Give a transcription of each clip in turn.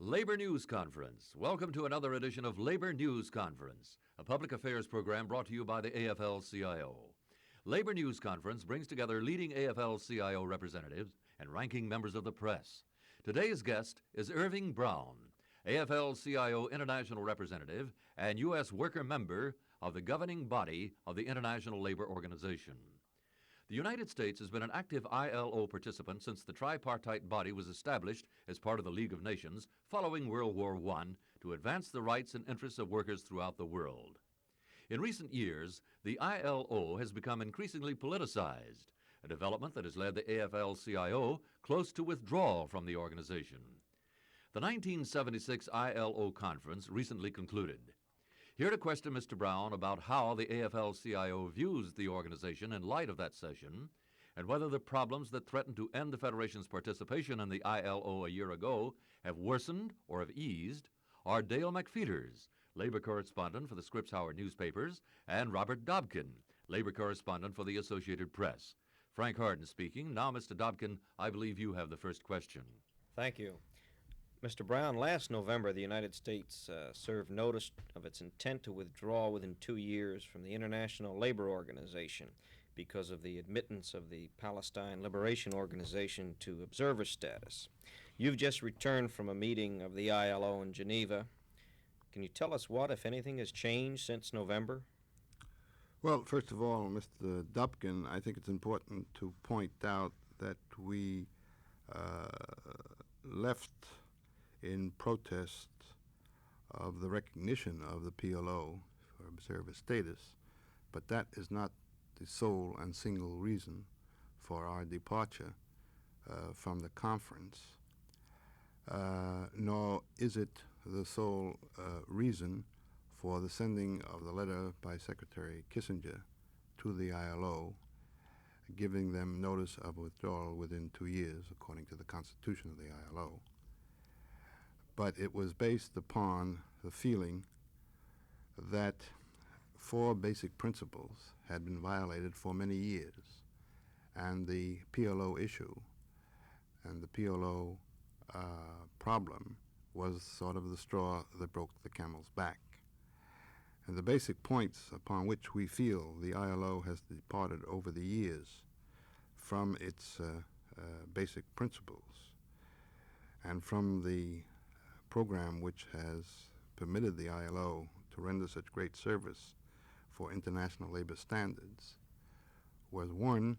Labor News Conference. Welcome to another edition of Labor News Conference, a public affairs program brought to you by the AFL-CIO. Labor News Conference brings together leading AFL-CIO representatives and ranking members of the press. Today's guest is Irving Brown, AFL-CIO International Representative and U.S. Worker Member of the governing body of the International Labor Organization. The United States has been an active ILO participant since the tripartite body was established as part of the League of Nations following World War I to advance the rights and interests of workers throughout the world. In recent years, the ILO has become increasingly politicized, a development that has led the AFL-CIO close to withdrawal from the organization. The 1976 ILO conference recently concluded. Here to question Mr. Brown about how the AFL-CIO views the organization in light of that session, and whether the problems that threatened to end the Federation's participation in the ILO a year ago have worsened or have eased, are Dale McFeeters, labor correspondent for the Scripps Howard newspapers, and Robert Dobkin, labor correspondent for the Associated Press. Frank Harden speaking. Now, Mr. Dobkin, I believe you have the first question. Thank you. Mr. Brown, last November, the United States served notice of its intent to withdraw within 2 years from the International Labor Organization because of the admittance of the Palestine Liberation Organization to observer status. You've just returned from a meeting of the ILO in Geneva. Can you tell us what, if anything, has changed since November? Well, first of all, Mr. Dobkin, I think it's important to point out that we left in protest of the recognition of the PLO for observer status, but that is not the sole and single reason for our departure from the conference, nor is it the sole reason for the sending of the letter by Secretary Kissinger to the ILO, giving them notice of withdrawal within 2 years, according to the Constitution of the ILO. But it was based upon the feeling that 4 basic principles had been violated for many years, and the PLO issue and the PLO problem was sort of the straw that broke the camel's back. And the basic points upon which we feel the ILO has departed over the years from its basic principles and from the program which has permitted the ILO to render such great service for international labor standards was, 1,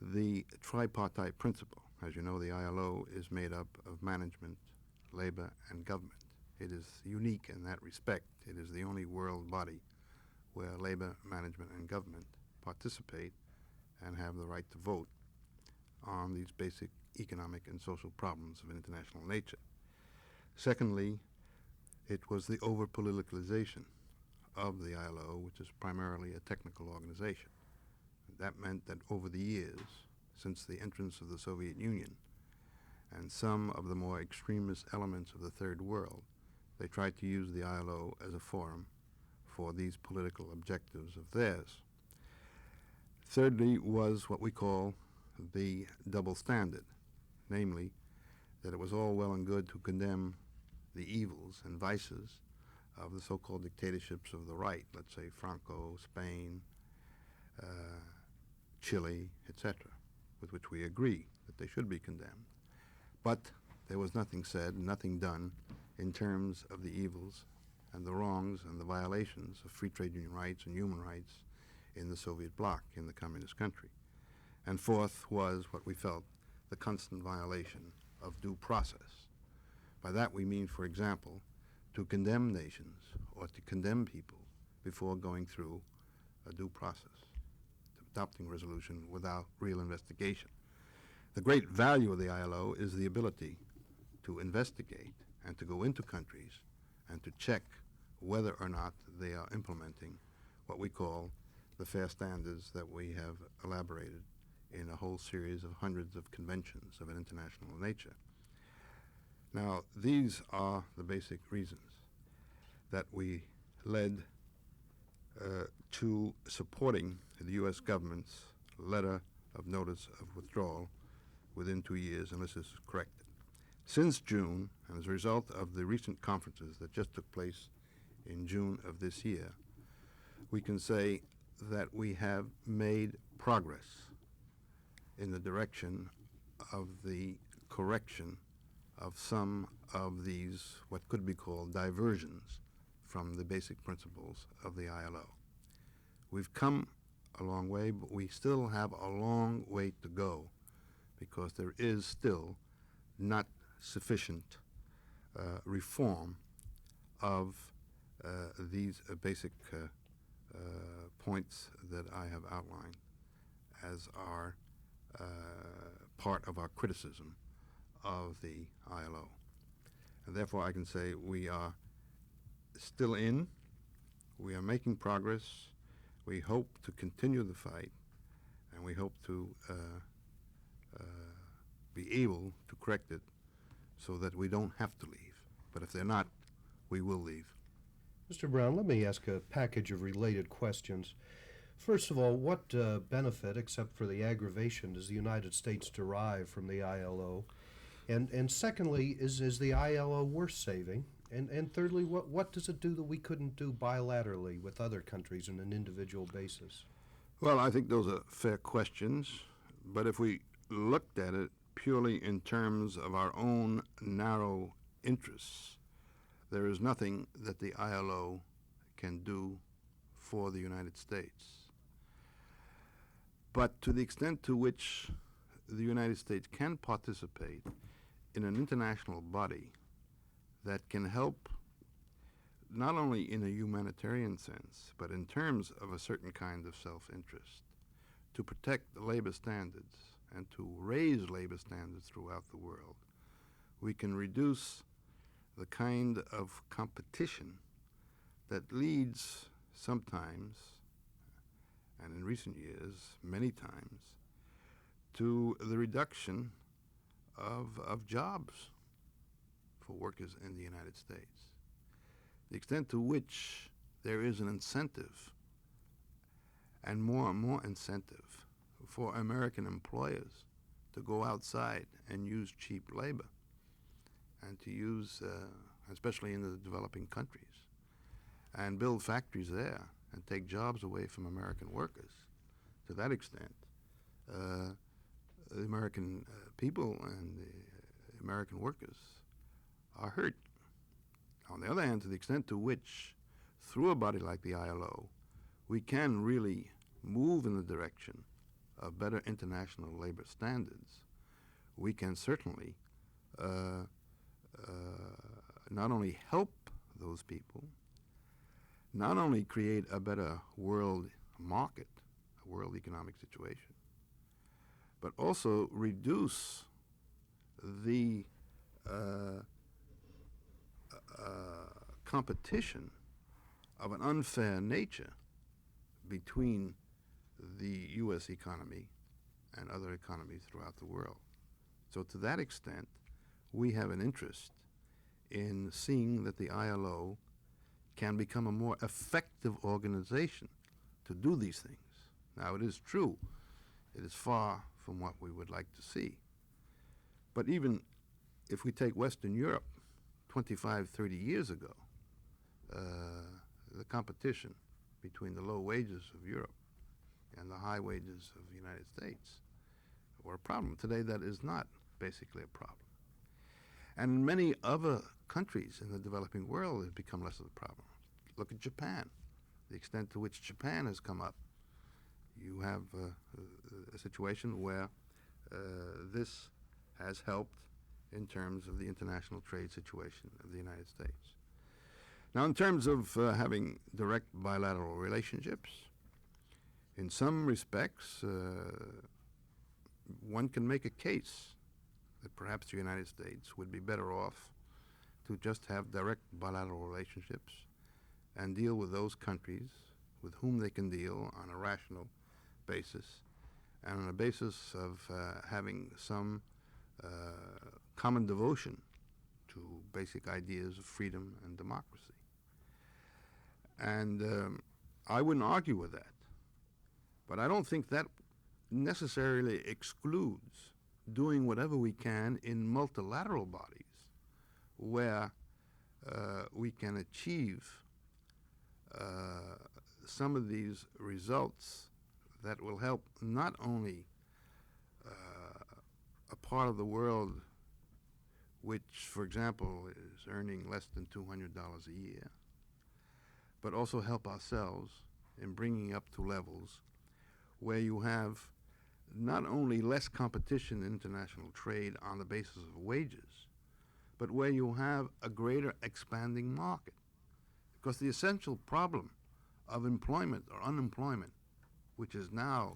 the tripartite principle. As you know, the ILO is made up of management, labor, and government. It is unique in that respect. It is the only world body where labor, management, and government participate and have the right to vote on these basic economic and social problems of international nature. Secondly, it was the over-politicalization of the ILO, which is primarily a technical organization. That meant that over the years, since the entrance of the Soviet Union and some of the more extremist elements of the Third World, they tried to use the ILO as a forum for these political objectives of theirs. Thirdly was what we call the double standard, namely that it was all well and good to condemn the evils and vices of the so-called dictatorships of the right, let's say Franco, Spain, Chile, etc., with which we agree that they should be condemned. But there was nothing said, nothing done in terms of the evils and the wrongs and the violations of free trade union rights and human rights in the Soviet bloc, in the communist country. And fourth was what we felt the constant violation of due process. By that we mean, for example, to condemn nations or to condemn people before going through a due process, adopting resolution without real investigation. The great value of the ILO is the ability to investigate and to go into countries and to check whether or not they are implementing what we call the fair standards that we have elaborated in a whole series of hundreds of conventions of an international nature. Now, these are the basic reasons that we led to supporting the U.S. government's letter of notice of withdrawal within 2 years unless this is corrected. Since June, and as a result of the recent conferences that just took place in June of this year, we can say that we have made progress in the direction of the correction of some of these, what could be called diversions from the basic principles of the ILO. We've come a long way, but we still have a long way to go because there is still not sufficient reform of these basic points that I have outlined as our part of our criticism of the ILO. And therefore I can say we are still in, we are making progress, we hope to continue the fight, and we hope to be able to correct it so that we don't have to leave. But if they're not, we will leave. Mr. Brown, let me ask a package of related questions. First of all, what benefit, except for the aggravation, does the United States derive from the ILO? And secondly, is the ILO worth saving? And thirdly, what does it do that we couldn't do bilaterally with other countries on an individual basis? Well, I think those are fair questions, but if we looked at it purely in terms of our own narrow interests, there is nothing that the ILO can do for the United States. But to the extent to which the United States can participate in an international body that can help not only in a humanitarian sense, but in terms of a certain kind of self-interest, to protect labor standards and to raise labor standards throughout the world, we can reduce the kind of competition that leads sometimes, and in recent years, many times, to the reduction of jobs for workers in the United States. The extent to which there is an incentive, and more incentive, for American employers to go outside and use cheap labor and to use, especially in the developing countries, and build factories there and take jobs away from American workers. To that extent, the American people and the American workers are hurt. On the other hand, to the extent to which, through a body like the ILO, we can really move in the direction of better international labor standards, we can certainly not only help those people, not only create a better world market, a world economic situation, but also reduce the competition of an unfair nature between the U.S. economy and other economies throughout the world. So to that extent, we have an interest in seeing that the ILO can become a more effective organization to do these things. Now, it is true, it is far from what we would like to see. But even if we take Western Europe 25, 30 years ago, the competition between the low wages of Europe and the high wages of the United States were a problem. Today, that is not basically a problem. And in many other countries in the developing world, it's become less of a problem. Look at Japan, the extent to which Japan has come up. You have a situation where this has helped in terms of the international trade situation of the United States. Now, in terms of having direct bilateral relationships, in some respects, one can make a case that perhaps the United States would be better off to just have direct bilateral relationships and deal with those countries with whom they can deal on a rational basis and on a basis of having some common devotion to basic ideas of freedom and democracy. And I wouldn't argue with that. But I don't think that necessarily excludes doing whatever we can in multilateral bodies where we can achieve some of these results that will help not only a part of the world which, for example, is earning less than $200 a year, but also help ourselves in bringing up to levels where you have not only less competition in international trade on the basis of wages, but where you have a greater expanding market. Because the essential problem of employment or unemployment, which is now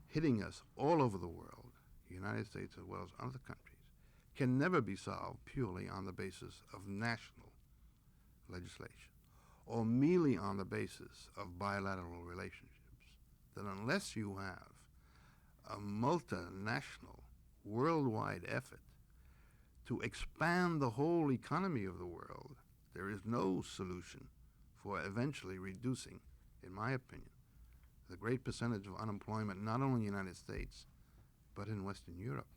hitting us all over the world, the United States as well as other countries, can never be solved purely on the basis of national legislation or merely on the basis of bilateral relationships. That unless you have a multinational, worldwide effort to expand the whole economy of the world, there is no solution for eventually reducing, in my opinion, the great percentage of unemployment not only in the United States, but in Western Europe.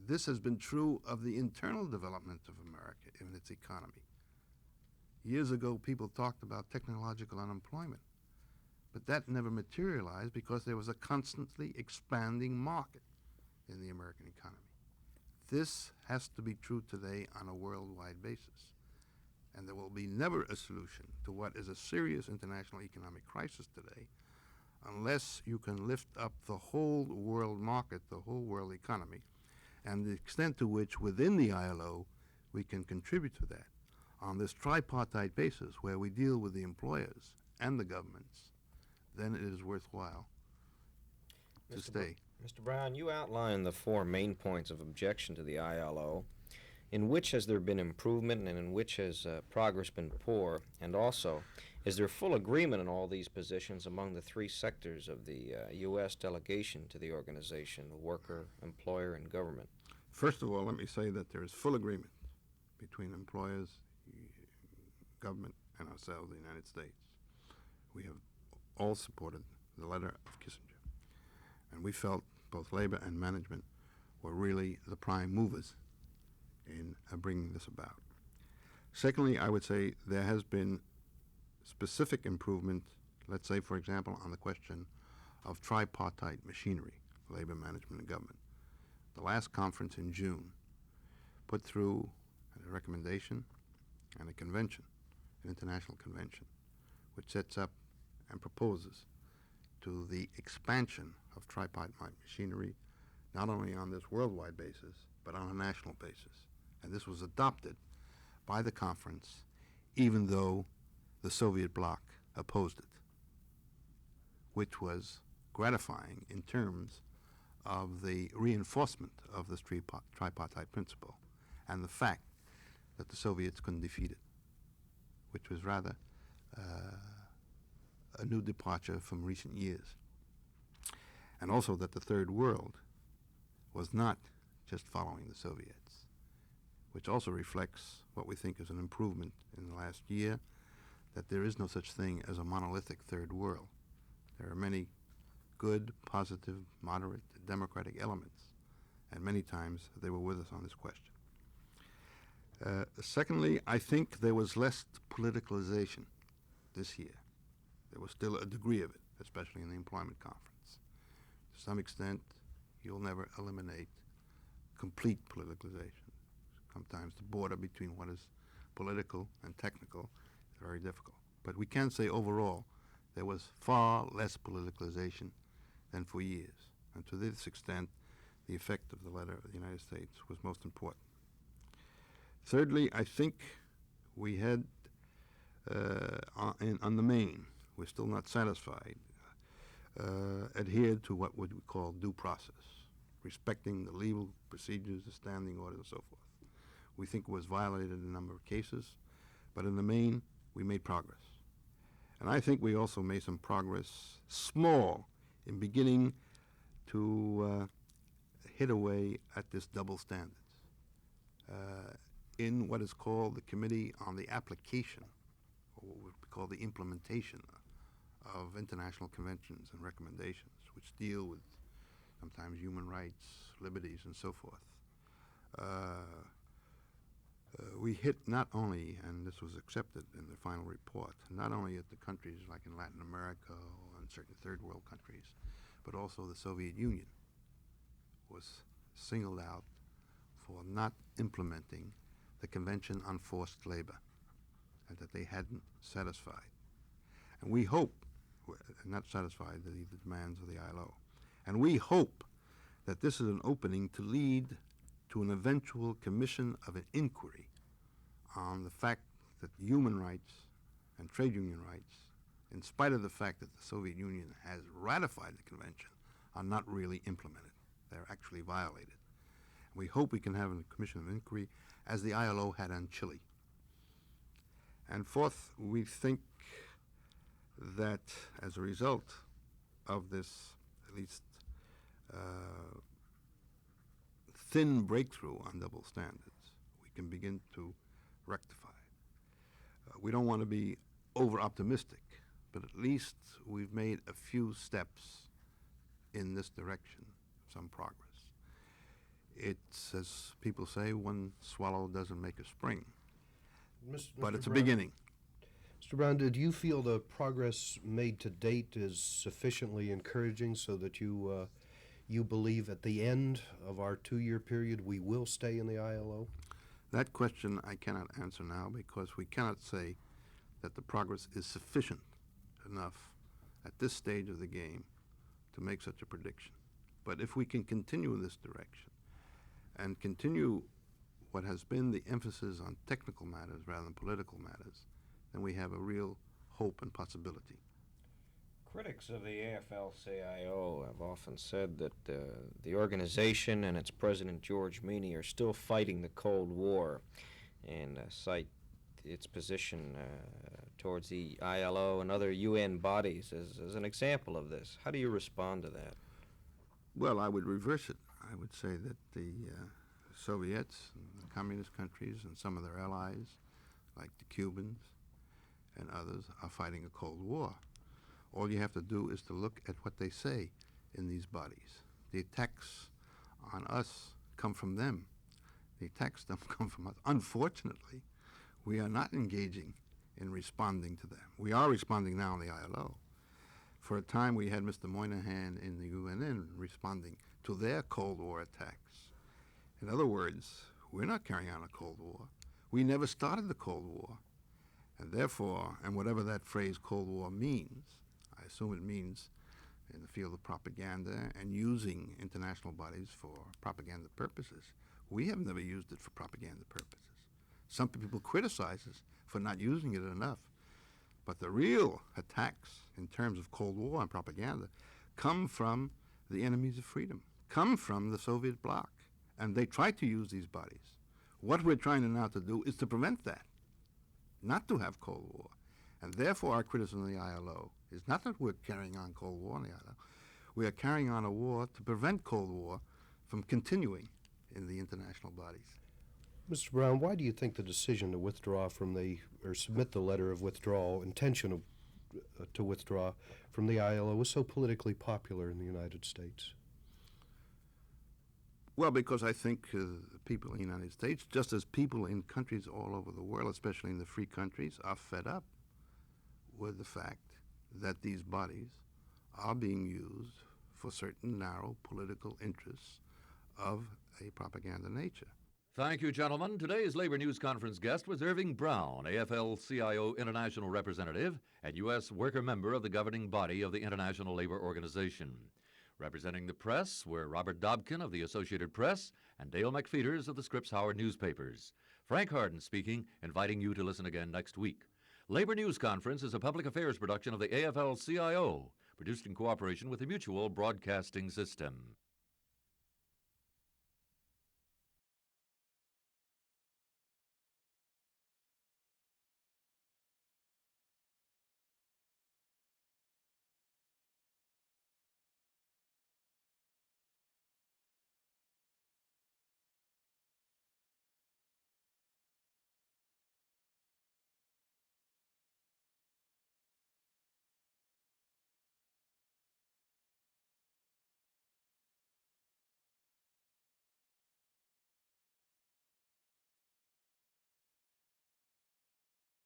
This has been true of the internal development of America in its economy. Years ago, people talked about technological unemployment, but that never materialized because there was a constantly expanding market in the American economy. This has to be true today on a worldwide basis. And there will be never a solution to what is a serious international economic crisis today unless you can lift up the whole world market, the whole world economy, and the extent to which within the ILO we can contribute to that on this tripartite basis where we deal with the employers and the governments, then it is worthwhile to stay. Mr. Brown, you outlined the 4 main points of objection to the ILO. In which has there been improvement and in which has progress been poor? And also, is there full agreement on all these positions among the 3 sectors of the U.S. delegation to the organization, the worker, employer, and government? First of all, let me say that there is full agreement between employers, government, and ourselves, the United States. We have all supported the letter of Kissinger. And we felt both labor and management were really the prime movers in bringing this about. Secondly, I would say there has been specific improvement, let's say, for example, on the question of tripartite machinery, labor, management, and government. The last conference in June put through a recommendation and a convention, an international convention, which sets up and proposes to the expansion of tripartite machinery, not only on this worldwide basis, but on a national basis. And this was adopted by the conference, even though the Soviet bloc opposed it, which was gratifying in terms of the reinforcement of this tripartite principle and the fact that the Soviets couldn't defeat it, which was rather a new departure from recent years. And also that the Third World was not just following the Soviets, which also reflects what we think is an improvement in the last year, that there is no such thing as a monolithic Third World. There are many good, positive, moderate, democratic elements, and many times they were with us on this question. Secondly, I think there was less politicalization this year. There was still a degree of it, especially in the employment conference. To some extent, you'll never eliminate complete politicalization. Sometimes the border between what is political and technical is very difficult. But we can say overall there was far less politicalization than for years. And to this extent, the effect of the letter of the United States was most important. Thirdly, I think we had, on the main, we're still not satisfied, adhered to what we call due process, respecting the legal procedures, the standing orders, and so forth. We think it was violated in a number of cases, but in the main, we made progress. And I think we also made some progress, small, in beginning to hit away at this double standards. In what is called the Committee on the Application, or what we call the implementation of international conventions and recommendations, which deal with sometimes human rights, liberties, and so forth. We hit not only, and this was accepted in the final report, not only at the countries like in Latin America or in certain third world countries, but also the Soviet Union was singled out for not implementing the Convention on Forced Labor, and that they hadn't satisfied. And we hope, not satisfied the demands of the ILO, and we hope that this is an opening to lead to an eventual commission of an inquiry on the fact that human rights and trade union rights, in spite of the fact that the Soviet Union has ratified the convention, are not really implemented. They're actually violated. We hope we can have a commission of inquiry as the ILO had on Chile. And fourth, we think that as a result of this, at least thin breakthrough on double standards, we can begin to rectify it. We don't want to be over-optimistic, but at least we've made a few steps in this direction, some progress. It's, as people say, one swallow doesn't make a spring, but it's a beginning. Mr. Brown, did you feel the progress made to date is sufficiently encouraging so that you believe at the end of our 2-year period we will stay in the ILO? That question I cannot answer now because we cannot say that the progress is sufficient enough at this stage of the game to make such a prediction. But if we can continue in this direction and continue what has been the emphasis on technical matters rather than political matters, then we have a real hope and possibility. Critics of the AFL-CIO have often said that the organization and its president, George Meany, are still fighting the Cold War and cite its position towards the ILO and other UN bodies as an example of this. How do you respond to that? Well, I would reverse it. I would say that the Soviets and the communist countries and some of their allies, like the Cubans and others, are fighting a Cold War. All you have to do is to look at what they say in these bodies. The attacks on us come from them. The attacks don't come from us. Unfortunately, we are not engaging in responding to them. We are responding now in the ILO. For a time, we had Mr. Moynihan in the UNN responding to their Cold War attacks. In other words, we're not carrying on a Cold War. We never started the Cold War. And therefore, and whatever that phrase Cold War means, I assume it means in the field of propaganda and using international bodies for propaganda purposes. We have never used it for propaganda purposes. Some people criticize us for not using it enough. But the real attacks in terms of Cold War and propaganda come from the enemies of freedom, come from the Soviet bloc. And they try to use these bodies. What we're trying to now to do is to prevent that, not to have Cold War. And therefore our criticism of the ILO is not that we're carrying on Cold War in the ILO. We are carrying on a war to prevent Cold War from continuing in the international bodies. Mr. Brown, why do you think the decision to withdraw from or submit the letter of withdrawal, intention to withdraw from the ILO was so politically popular in the United States? Well, because I think people in the United States, just as people in countries all over the world, especially in the free countries, are fed up with the fact that these bodies are being used for certain narrow political interests of a propaganda nature. Thank you, gentlemen. Today's Labor News Conference guest was Irving Brown, AFL-CIO International Representative and U.S. worker member of the governing body of the International Labor Organization. Representing the press were Robert Dobkin of the Associated Press and Dale McPheeters of the Scripps Howard newspapers. Frank Harden speaking, inviting you to listen again next week. Labor News Conference is a public affairs production of the AFL-CIO, produced in cooperation with the Mutual Broadcasting System.